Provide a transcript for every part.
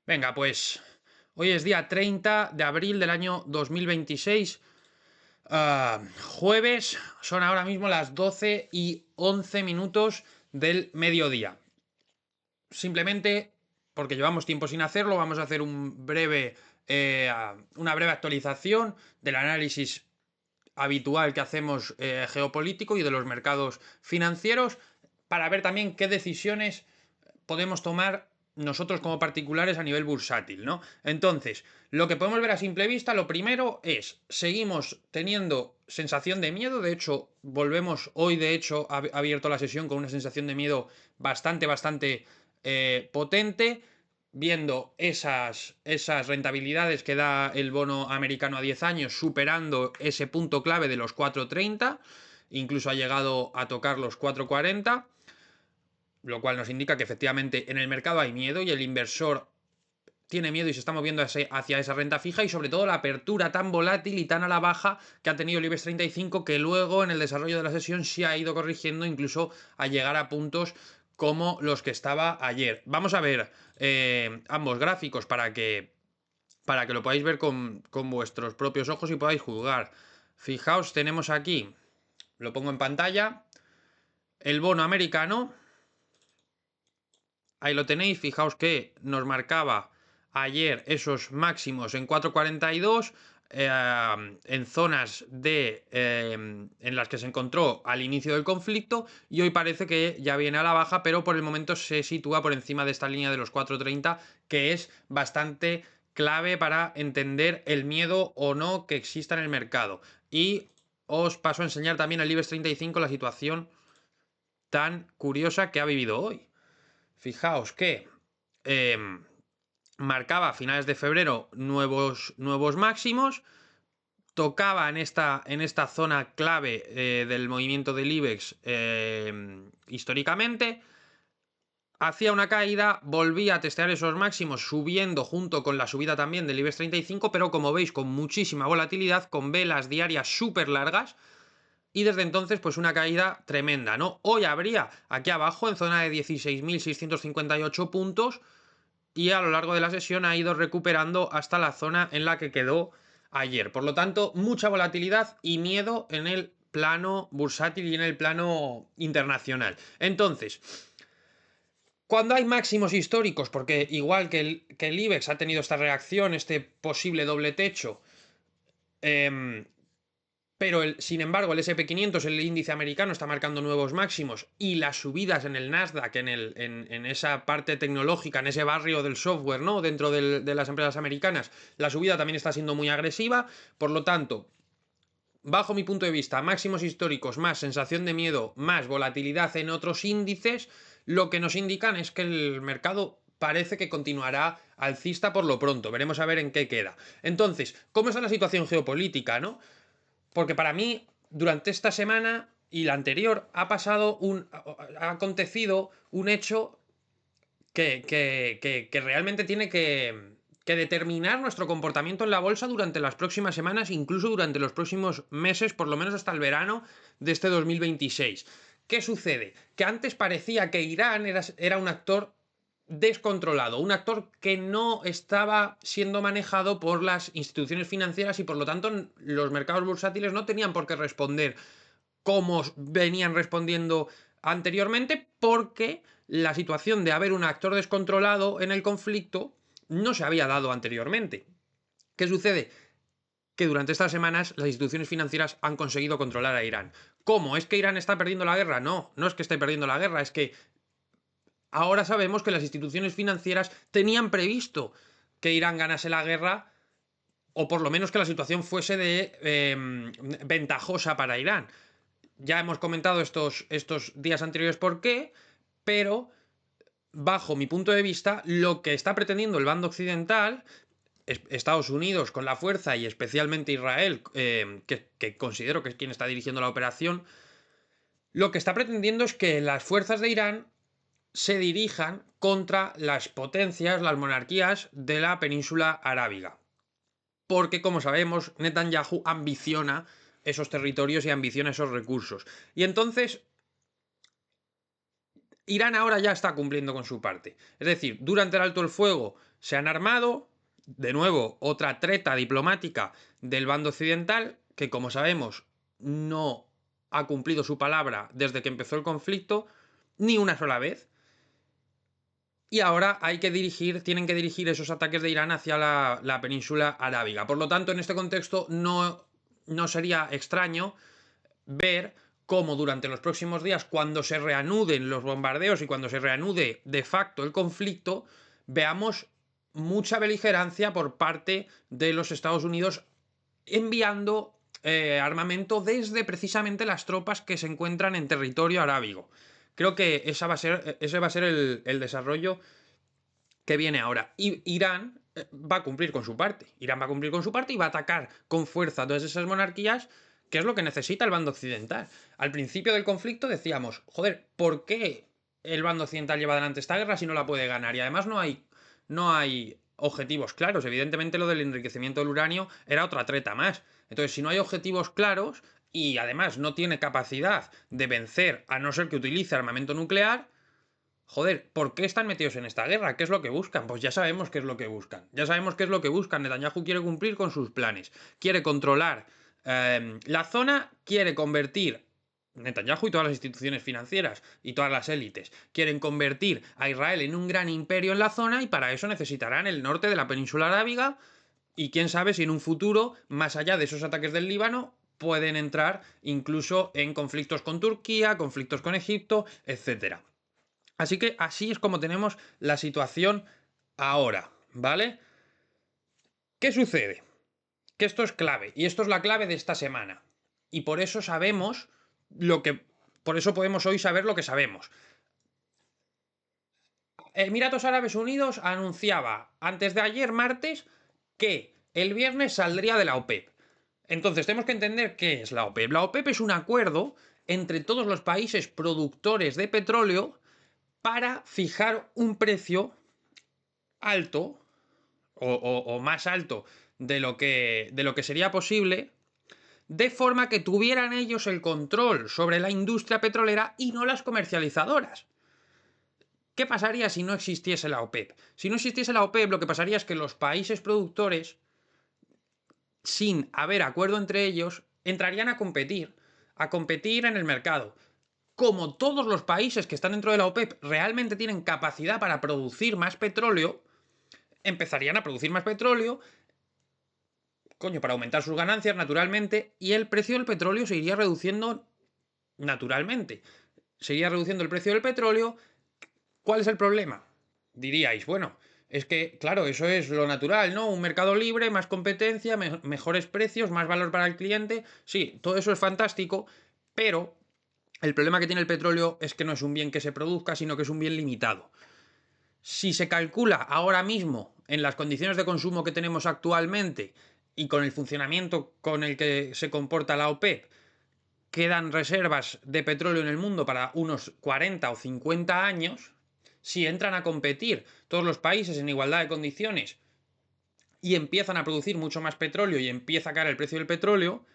Venga, pues hoy es día 30 de abril del año 2026. Jueves, son ahora mismo las 12:11 del mediodía. Simplemente porque llevamos tiempo sin hacerlo, vamos a hacer una breve actualización del análisis habitual que hacemos geopolítico y de los mercados financieros para ver también qué decisiones podemos tomar nosotros como particulares a nivel bursátil, ¿no? Entonces, lo que podemos ver a simple vista, lo primero es, seguimos teniendo sensación de miedo, de hecho, volvemos hoy, de hecho, ha abierto la sesión con una sensación de miedo bastante potente, viendo esas rentabilidades que da el bono americano a 10 años, superando ese punto clave de los 4,30, incluso ha llegado a tocar los 4,40, lo cual nos indica que efectivamente en el mercado hay miedo y el inversor tiene miedo y se está moviendo hacia esa renta fija, y sobre todo la apertura tan volátil y tan a la baja que ha tenido el IBEX 35, que luego en el desarrollo de la sesión sí ha ido corrigiendo, incluso a llegar a puntos como los que estaba ayer. Vamos a ver ambos gráficos para que lo podáis ver con vuestros propios ojos y podáis juzgar. Fijaos, tenemos aquí, lo pongo en pantalla, el bono americano. Ahí lo tenéis, fijaos que nos marcaba ayer esos máximos en 4,42, en zonas en las que se encontró al inicio del conflicto, y hoy parece que ya viene a la baja, pero por el momento se sitúa por encima de esta línea de los 4,30, que es bastante clave para entender el miedo o no que exista en el mercado. Y os paso a enseñar también el IBEX 35, la situación tan curiosa que ha vivido hoy. Fijaos que eh, marcaba a finales de febrero nuevos máximos, tocaba en esta zona clave del movimiento del IBEX históricamente, hacía una caída, volvía a testear esos máximos subiendo junto con la subida también del IBEX 35, pero como veis con muchísima volatilidad, con velas diarias súper largas. Y desde entonces, pues una caída tremenda, ¿no? Hoy habría aquí abajo, en zona de 16.658 puntos, y a lo largo de la sesión ha ido recuperando hasta la zona en la que quedó ayer. Por lo tanto, mucha volatilidad y miedo en el plano bursátil y en el plano internacional. Entonces, cuando hay máximos históricos, porque igual que el IBEX ha tenido esta reacción, este posible doble techo, pero sin embargo el SP500, el índice americano, está marcando nuevos máximos, y las subidas en el Nasdaq, en esa parte tecnológica, en ese barrio del software, ¿no? Dentro de las empresas americanas, la subida también está siendo muy agresiva. Por lo tanto, bajo mi punto de vista, máximos históricos, más sensación de miedo, más volatilidad en otros índices, lo que nos indican es que el mercado parece que continuará alcista por lo pronto. Veremos a ver en qué queda. Entonces, ¿cómo está la situación geopolítica, no? Porque para mí, durante esta semana y la anterior, ha acontecido un hecho que realmente tiene que determinar nuestro comportamiento en la bolsa durante las próximas semanas, incluso durante los próximos meses, por lo menos hasta el verano de este 2026. ¿Qué sucede? Que antes parecía que Irán era un actor descontrolado, un actor que no estaba siendo manejado por las instituciones financieras, y por lo tanto los mercados bursátiles no tenían por qué responder como venían respondiendo anteriormente, porque la situación de haber un actor descontrolado en el conflicto no se había dado anteriormente. ¿Qué sucede? Que durante estas semanas las instituciones financieras han conseguido controlar a Irán. ¿Cómo? ¿Es que Irán está perdiendo la guerra? No, no es que esté perdiendo la guerra, es que ahora sabemos que las instituciones financieras tenían previsto que Irán ganase la guerra, o por lo menos que la situación fuese ventajosa para Irán. Ya hemos comentado estos días anteriores por qué, pero bajo mi punto de vista, lo que está pretendiendo el bando occidental, Estados Unidos con la fuerza, y especialmente Israel, que considero que es quien está dirigiendo la operación, lo que está pretendiendo es que las fuerzas de Irán se dirijan contra las potencias, las monarquías de la península arábiga. Porque, como sabemos, Netanyahu ambiciona esos territorios y ambiciona esos recursos. Y entonces Irán ahora ya está cumpliendo con su parte. Es decir, durante el alto el fuego se han armado, de nuevo, otra treta diplomática del bando occidental, que como sabemos no ha cumplido su palabra desde que empezó el conflicto, ni una sola vez. Y ahora tienen que dirigir esos ataques de Irán hacia la península arábiga. Por lo tanto, en este contexto no sería extraño ver cómo durante los próximos días, cuando se reanuden los bombardeos y cuando se reanude de facto el conflicto, veamos mucha beligerancia por parte de los Estados Unidos enviando armamento desde precisamente las tropas que se encuentran en territorio arábigo. Creo que ese va a ser el desarrollo que viene ahora. Y Irán va a cumplir con su parte. Irán va a cumplir con su parte y va a atacar con fuerza a todas esas monarquías, que es lo que necesita el bando occidental. Al principio del conflicto decíamos, joder, ¿por qué el bando occidental lleva adelante esta guerra si no la puede ganar? Y además no hay objetivos claros. Evidentemente lo del enriquecimiento del uranio era otra treta más. Entonces, si no hay objetivos claros y además no tiene capacidad de vencer, a no ser que utilice armamento nuclear, joder, ¿por qué están metidos en esta guerra? ¿Qué es lo que buscan? Pues ya sabemos qué es lo que buscan. Ya sabemos qué es lo que buscan. Netanyahu quiere cumplir con sus planes. Quiere controlar la zona, quiere convertir... Netanyahu y todas las instituciones financieras y todas las élites quieren convertir a Israel en un gran imperio en la zona y para eso necesitarán el norte de la península arábiga y quién sabe si en un futuro, más allá de esos ataques del Líbano, pueden entrar incluso en conflictos con Turquía, conflictos con Egipto, etcétera. Así que así es como tenemos la situación ahora, ¿vale? ¿Qué sucede? Que esto es clave, y esto es la clave de esta semana. Y por eso sabemos por eso podemos hoy saber lo que sabemos. Emiratos Árabes Unidos anunciaba antes de ayer, martes, que el viernes saldría de la OPEP. Entonces tenemos que entender qué es la OPEP. La OPEP es un acuerdo entre todos los países productores de petróleo para fijar un precio alto o más alto de lo que sería posible, de forma que tuvieran ellos el control sobre la industria petrolera y no las comercializadoras. ¿Qué pasaría si no existiese la OPEP? Si no existiese la OPEP, lo que pasaría es que los países productores, sin haber acuerdo entre ellos, entrarían a competir en el mercado. Como todos los países que están dentro de la OPEP realmente tienen capacidad para producir más petróleo, empezarían a producir más petróleo, para aumentar sus ganancias naturalmente, y el precio del petróleo se iría reduciendo naturalmente. Se iría reduciendo el precio del petróleo. ¿Cuál es el problema? Diríais, bueno, es que, claro, eso es lo natural, ¿no? Un mercado libre, más competencia, mejores precios, más valor para el cliente. Sí, todo eso es fantástico, pero el problema que tiene el petróleo es que no es un bien que se produzca, sino que es un bien limitado. Si se calcula ahora mismo, en las condiciones de consumo que tenemos actualmente y con el funcionamiento con el que se comporta la OPEP, quedan reservas de petróleo en el mundo para unos 40 o 50 años. Si entran a competir todos los países en igualdad de condiciones y empiezan a producir mucho más petróleo y empieza a caer el precio del petróleo,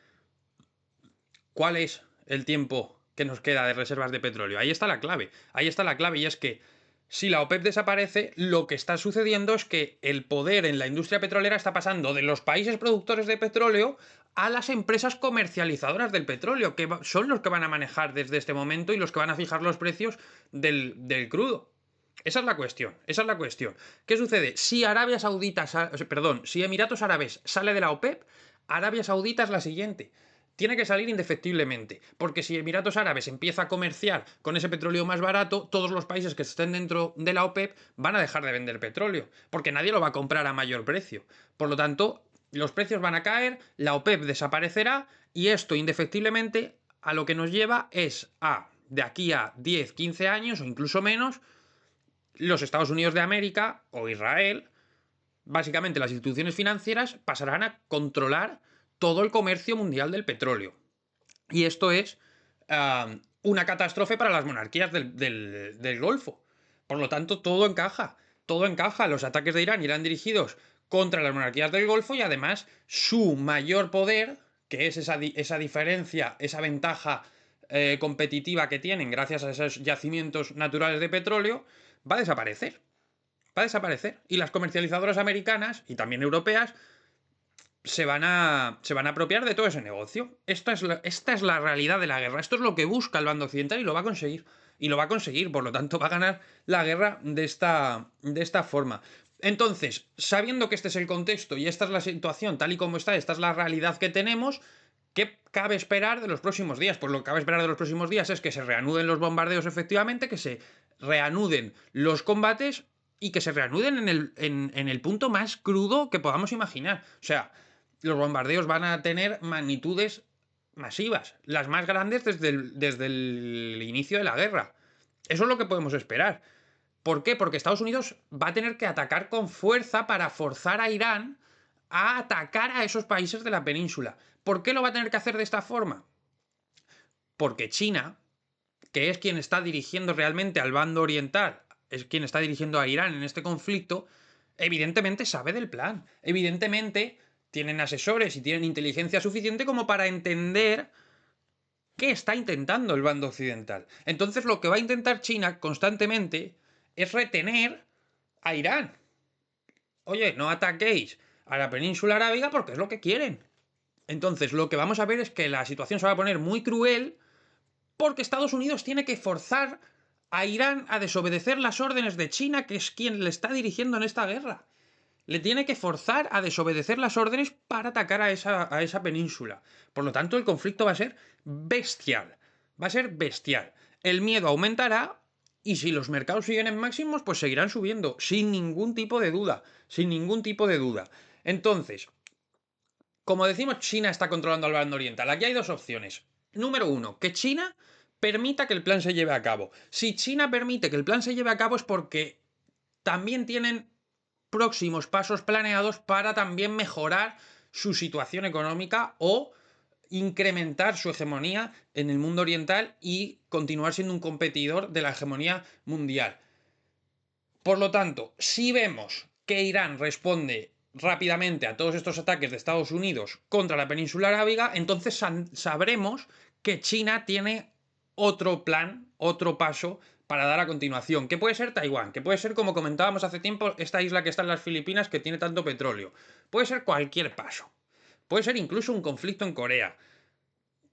¿cuál es el tiempo que nos queda de reservas de petróleo? Ahí está la clave. Ahí está la clave, y es que si la OPEP desaparece, lo que está sucediendo es que el poder en la industria petrolera está pasando de los países productores de petróleo a las empresas comercializadoras del petróleo, que son los que van a manejar desde este momento y los que van a fijar los precios del crudo. Esa es la cuestión, esa es la cuestión. ¿Qué sucede? Si si Emiratos Árabes sale de la OPEP, Arabia Saudita es la siguiente. Tiene que salir indefectiblemente, porque si Emiratos Árabes empieza a comerciar con ese petróleo más barato, todos los países que estén dentro de la OPEP van a dejar de vender petróleo, porque nadie lo va a comprar a mayor precio. Por lo tanto, los precios van a caer, la OPEP desaparecerá y esto indefectiblemente a lo que nos lleva es de aquí a 10, 15 años o incluso menos, los Estados Unidos de América o Israel, básicamente las instituciones financieras, pasarán a controlar todo el comercio mundial del petróleo. Y esto es una catástrofe para las monarquías del Golfo. Por lo tanto, todo encaja. Todo encaja. Los ataques de Irán irán dirigidos contra las monarquías del Golfo y además su mayor poder, que es esa diferencia, esa ventaja competitiva que tienen gracias a esos yacimientos naturales de petróleo, va a desaparecer. Va a desaparecer. Y las comercializadoras americanas y también europeas se van a apropiar de todo ese negocio. Esta es la realidad de la guerra. Esto es lo que busca el bando occidental y lo va a conseguir. Y lo va a conseguir, por lo tanto, va a ganar la guerra de esta forma. Entonces, sabiendo que este es el contexto y esta es la situación tal y como está, esta es la realidad que tenemos, ¿qué cabe esperar de los próximos días? Pues lo que cabe esperar de los próximos días es que se reanuden los bombardeos efectivamente, que se reanuden los combates y que se reanuden en el punto más crudo que podamos imaginar. O sea, los bombardeos van a tener magnitudes masivas, las más grandes desde el inicio de la guerra. Eso es lo que podemos esperar. ¿Por qué? Porque Estados Unidos va a tener que atacar con fuerza para forzar a Irán a atacar a esos países de la península. ¿Por qué lo va a tener que hacer de esta forma? Porque China, que es quien está dirigiendo realmente al bando oriental, es quien está dirigiendo a Irán en este conflicto, evidentemente sabe del plan. Evidentemente tienen asesores y tienen inteligencia suficiente como para entender qué está intentando el bando occidental. Entonces lo que va a intentar China constantemente es retener a Irán. Oye, no ataquéis a la península arábiga porque es lo que quieren. Entonces lo que vamos a ver es que la situación se va a poner muy cruel porque Estados Unidos tiene que forzar a Irán a desobedecer las órdenes de China, que es quien le está dirigiendo en esta guerra. Le tiene que forzar a desobedecer las órdenes para atacar a esa península. Por lo tanto, el conflicto va a ser bestial. Va a ser bestial. El miedo aumentará y si los mercados siguen en máximos, pues seguirán subiendo, sin ningún tipo de duda. Sin ningún tipo de duda. Entonces, como decimos, China está controlando al bando oriental. Aquí hay dos opciones. Número uno, que China permita que el plan se lleve a cabo. Si China permite que el plan se lleve a cabo es porque también tienen próximos pasos planeados para también mejorar su situación económica o incrementar su hegemonía en el mundo oriental y continuar siendo un competidor de la hegemonía mundial. Por lo tanto, si vemos que Irán responde rápidamente a todos estos ataques de Estados Unidos contra la península arábiga, entonces sabremos que China tiene otro plan, otro paso para dar a continuación, que puede ser Taiwán, que puede ser, como comentábamos hace tiempo, esta isla que está en las Filipinas que tiene tanto petróleo. Puede ser cualquier paso. Puede ser incluso un conflicto en Corea.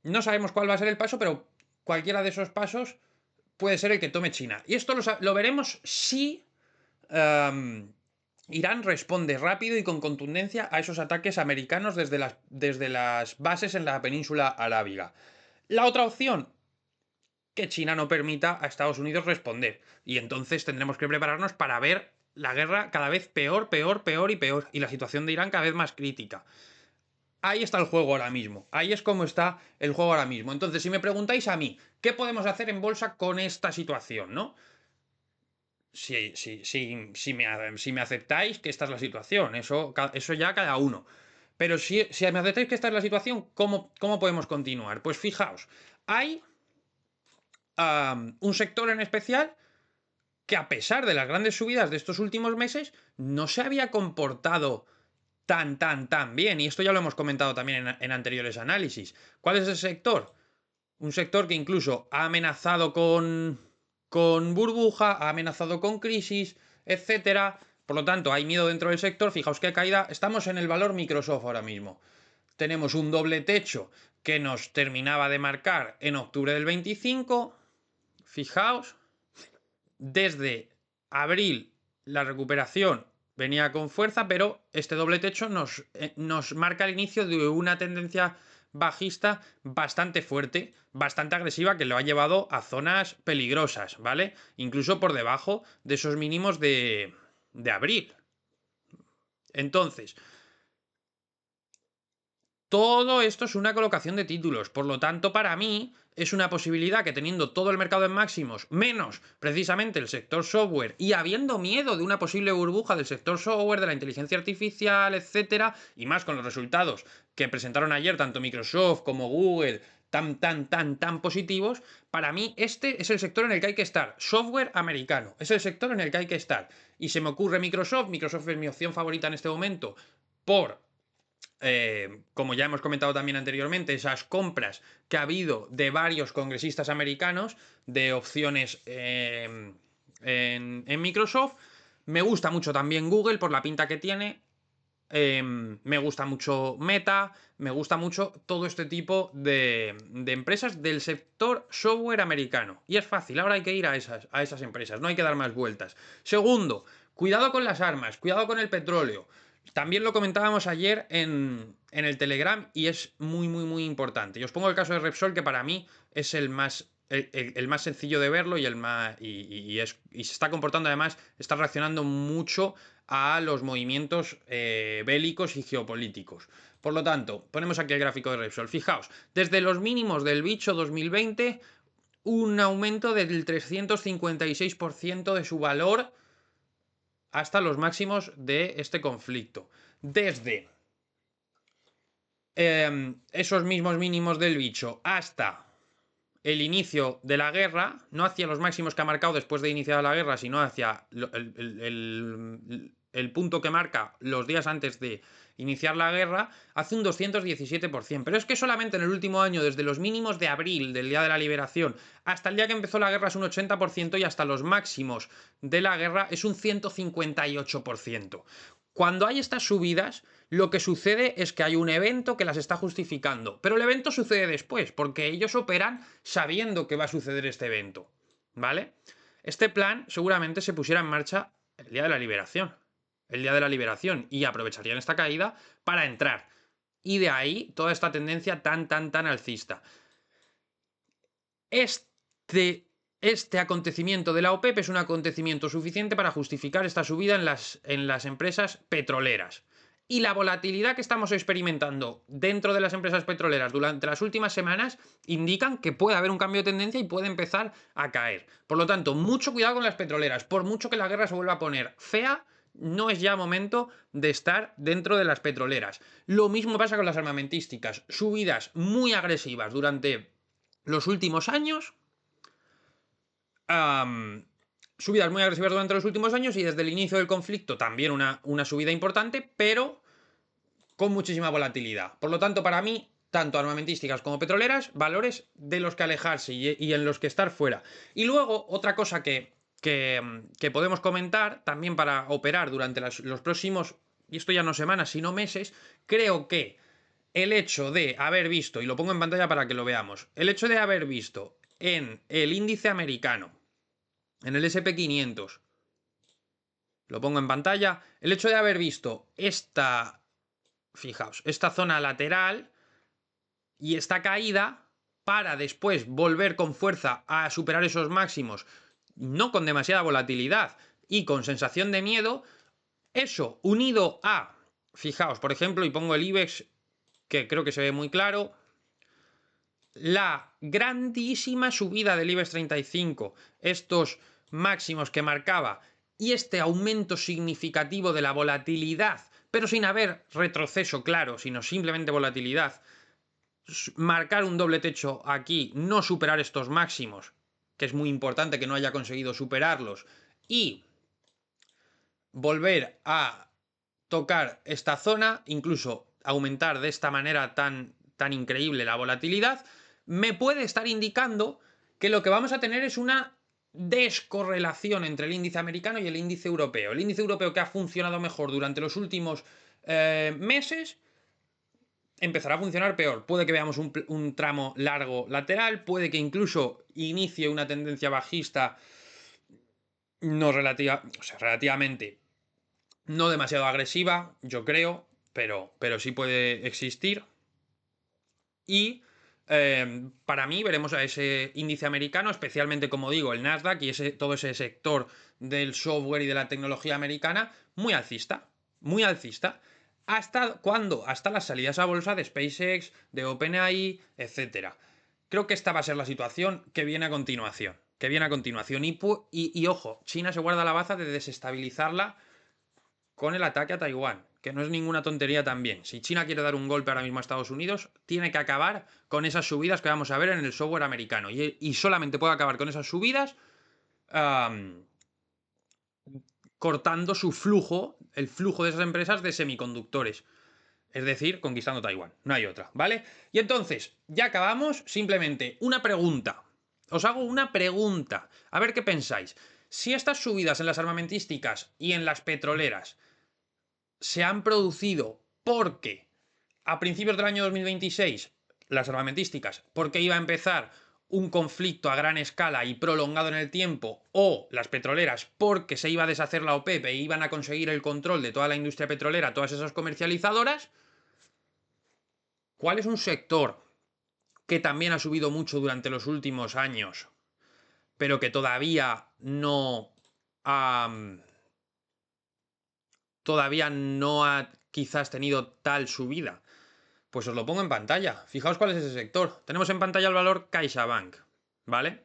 No sabemos cuál va a ser el paso, pero cualquiera de esos pasos puede ser el que tome China. Y esto lo veremos si Irán responde rápido y con contundencia a esos ataques americanos desde las bases en la península arábiga. La otra opción, que China no permita a Estados Unidos responder. Y entonces tendremos que prepararnos para ver la guerra cada vez peor, peor, peor y peor. Y la situación de Irán cada vez más crítica. Ahí está el juego ahora mismo. Ahí es como está el juego ahora mismo. Entonces, si me preguntáis a mí, ¿qué podemos hacer en bolsa con esta situación, no? Si me aceptáis que esta es la situación, eso ya cada uno. Pero si me aceptáis que esta es la situación, ¿cómo podemos continuar? Pues fijaos, hay un sector en especial que a pesar de las grandes subidas de estos últimos meses, no se había comportado tan bien. Y esto ya lo hemos comentado también en anteriores análisis. ¿Cuál es el sector? Un sector que incluso ha amenazado con burbuja, ha amenazado con crisis, etcétera. Por lo tanto, hay miedo dentro del sector. Fijaos qué caída. Estamos en el valor Microsoft ahora mismo. Tenemos un doble techo que nos terminaba de marcar en octubre del 25. Fijaos, desde abril la recuperación venía con fuerza, pero este doble techo nos marca el inicio de una tendencia bajista bastante fuerte, bastante agresiva, que lo ha llevado a zonas peligrosas, ¿vale? Incluso por debajo de esos mínimos de abril. Entonces, todo esto es una colocación de títulos, por lo tanto, para mí es una posibilidad que teniendo todo el mercado en máximos, menos precisamente el sector software y habiendo miedo de una posible burbuja del sector software, de la inteligencia artificial, etcétera, y más con los resultados que presentaron ayer tanto Microsoft como Google, tan positivos, para mí este es el sector en el que hay que estar. Software americano, es el sector en el que hay que estar. Y se me ocurre Microsoft es mi opción favorita en este momento por como ya hemos comentado también anteriormente, esas compras que ha habido de varios congresistas americanos de opciones en Microsoft, Me gusta mucho también Google por la pinta que tiene. Me gusta mucho Meta, me gusta mucho todo este tipo de empresas del sector software americano. Y es fácil, ahora hay que ir a esas empresas, no hay que dar más vueltas. Segundo, cuidado con las armas, cuidado con el petróleo. También lo comentábamos ayer en el Telegram y es muy, muy, muy importante. Y os pongo el caso de Repsol, que para mí es el más el más sencillo de verlo y el más y se está comportando, además, está reaccionando mucho a los movimientos bélicos y geopolíticos. Por lo tanto, ponemos aquí el gráfico de Repsol. Fijaos, desde los mínimos del bicho 2020, un aumento del 356% de su valor hasta los máximos de este conflicto. Desde esos mismos mínimos del bicho hasta el inicio de la guerra, no hacia los máximos que ha marcado después de iniciar la guerra, sino hacia el punto que marca los días antes de iniciar la guerra, hace un 217%. Pero es que solamente en el último año, desde los mínimos de abril, del día de la liberación, hasta el día que empezó la guerra es un 80% y hasta los máximos de la guerra es un 158%. Cuando hay estas subidas, lo que sucede es que hay un evento que las está justificando. Pero el evento sucede después, porque ellos operan sabiendo que va a suceder este evento. ¿Vale? Este plan seguramente se pusiera en marcha el día de la liberación. El día de la liberación. Y aprovecharían esta caída para entrar. Y de ahí toda esta tendencia tan alcista. Este acontecimiento de la OPEP es un acontecimiento suficiente para justificar esta subida en las empresas petroleras. Y la volatilidad que estamos experimentando dentro de las empresas petroleras durante las últimas semanas indican que puede haber un cambio de tendencia y puede empezar a caer. Por lo tanto, mucho cuidado con las petroleras. Por mucho que la guerra se vuelva a poner fea, no es ya momento de estar dentro de las petroleras. Lo mismo pasa con las armamentísticas. Subidas muy agresivas durante los últimos años. Subidas muy agresivas durante los últimos años y desde el inicio del conflicto también una subida importante, pero con muchísima volatilidad. Por lo tanto, para mí, tanto armamentísticas como petroleras, valores de los que alejarse y en los que estar fuera. Y luego, otra cosa que podemos comentar, también para operar durante los próximos, y esto ya no semanas, sino meses, creo que el hecho de haber visto, y lo pongo en pantalla para que lo veamos, el hecho de haber visto en el índice americano, en el SP500, lo pongo en pantalla, el hecho de haber visto fijaos, esta zona lateral y esta caída para después volver con fuerza a superar esos máximos, no con demasiada volatilidad y con sensación de miedo, eso unido a, fijaos, por ejemplo, y pongo el IBEX, que creo que se ve muy claro, la grandísima subida del IBEX 35, estos máximos que marcaba y este aumento significativo de la volatilidad, pero sin haber retroceso claro, sino simplemente volatilidad, marcar un doble techo aquí, no superar estos máximos, que es muy importante que no haya conseguido superarlos, y volver a tocar esta zona, incluso aumentar de esta manera tan increíble la volatilidad, me puede estar indicando que lo que vamos a tener es una descorrelación entre el índice americano y el índice europeo. El índice europeo, que ha funcionado mejor durante los últimos meses, empezará a funcionar peor. Puede que veamos un tramo largo lateral, puede que incluso inicie una tendencia bajista no relativamente no demasiado agresiva, yo creo, pero sí puede existir. Y para mí veremos a ese índice americano, especialmente, como digo, el Nasdaq y todo ese sector del software y de la tecnología americana, muy alcista, muy alcista. ¿Hasta cuándo? Hasta las salidas a bolsa de SpaceX, de OpenAI, etc. Creo que esta va a ser la situación que viene a continuación. Y ojo, China se guarda la baza de desestabilizarla con el ataque a Taiwán, que no es ninguna tontería también. Si China quiere dar un golpe ahora mismo a Estados Unidos, tiene que acabar con esas subidas que vamos a ver en el software americano. Y solamente puede acabar con esas subidas cortando su flujo, el flujo de esas empresas de semiconductores. Es decir, conquistando Taiwán. No hay otra, ¿vale? Y entonces, ya acabamos. Simplemente una pregunta. Os hago una pregunta. A ver qué pensáis. Si estas subidas en las armamentísticas y en las petroleras se han producido porque a principios del año 2026, las armamentísticas, porque iba a empezar un conflicto a gran escala y prolongado en el tiempo, o las petroleras porque se iba a deshacer la OPEP e iban a conseguir el control de toda la industria petrolera, todas esas comercializadoras, ¿cuál es un sector que también ha subido mucho durante los últimos años, pero que todavía no ha quizás tenido tal subida? Pues os lo pongo en pantalla. Fijaos cuál es ese sector. Tenemos en pantalla el valor CaixaBank, ¿vale?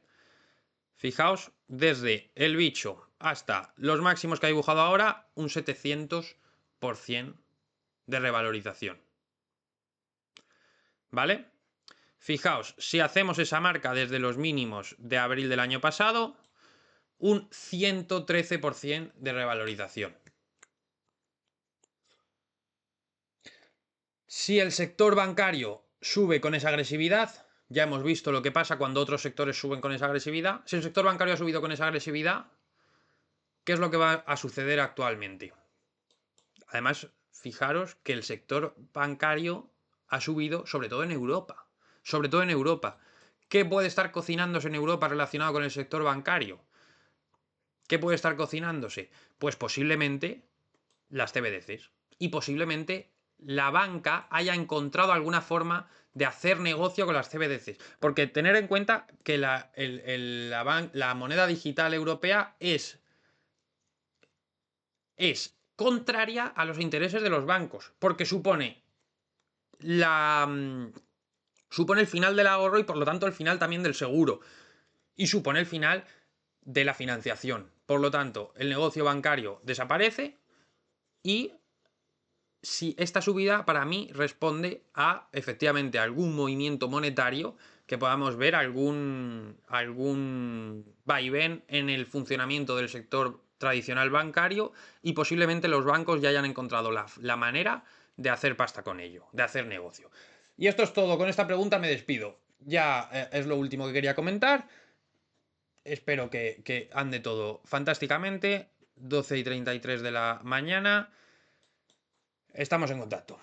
Fijaos, desde el bicho hasta los máximos que ha dibujado ahora, un 700% de revalorización. ¿Vale? Fijaos, si hacemos esa marca desde los mínimos de abril del año pasado, un 113% de revalorización. Si el sector bancario sube con esa agresividad, ya hemos visto lo que pasa cuando otros sectores suben con esa agresividad. Si el sector bancario ha subido con esa agresividad, ¿qué es lo que va a suceder actualmente? Además, fijaros que el sector bancario ha subido sobre todo en Europa. Sobre todo en Europa. ¿Qué puede estar cocinándose en Europa relacionado con el sector bancario? ¿Qué puede estar cocinándose? Pues posiblemente las CBDCs. Y posiblemente la banca haya encontrado alguna forma de hacer negocio con las CBDCs. Porque tener en cuenta que la moneda digital europea es contraria a los intereses de los bancos. Porque supone el final del ahorro y por lo tanto el final también del seguro. Y supone el final de la financiación. Por lo tanto, el negocio bancario desaparece y si esta subida para mí responde a efectivamente algún movimiento monetario que podamos ver, algún vaivén en el funcionamiento del sector tradicional bancario y posiblemente los bancos ya hayan encontrado la manera de hacer pasta con ello, de hacer negocio. Y esto es todo, con esta pregunta me despido. Ya es lo último que quería comentar. Espero que ande todo fantásticamente. 12:33 de la mañana. Estamos en contacto.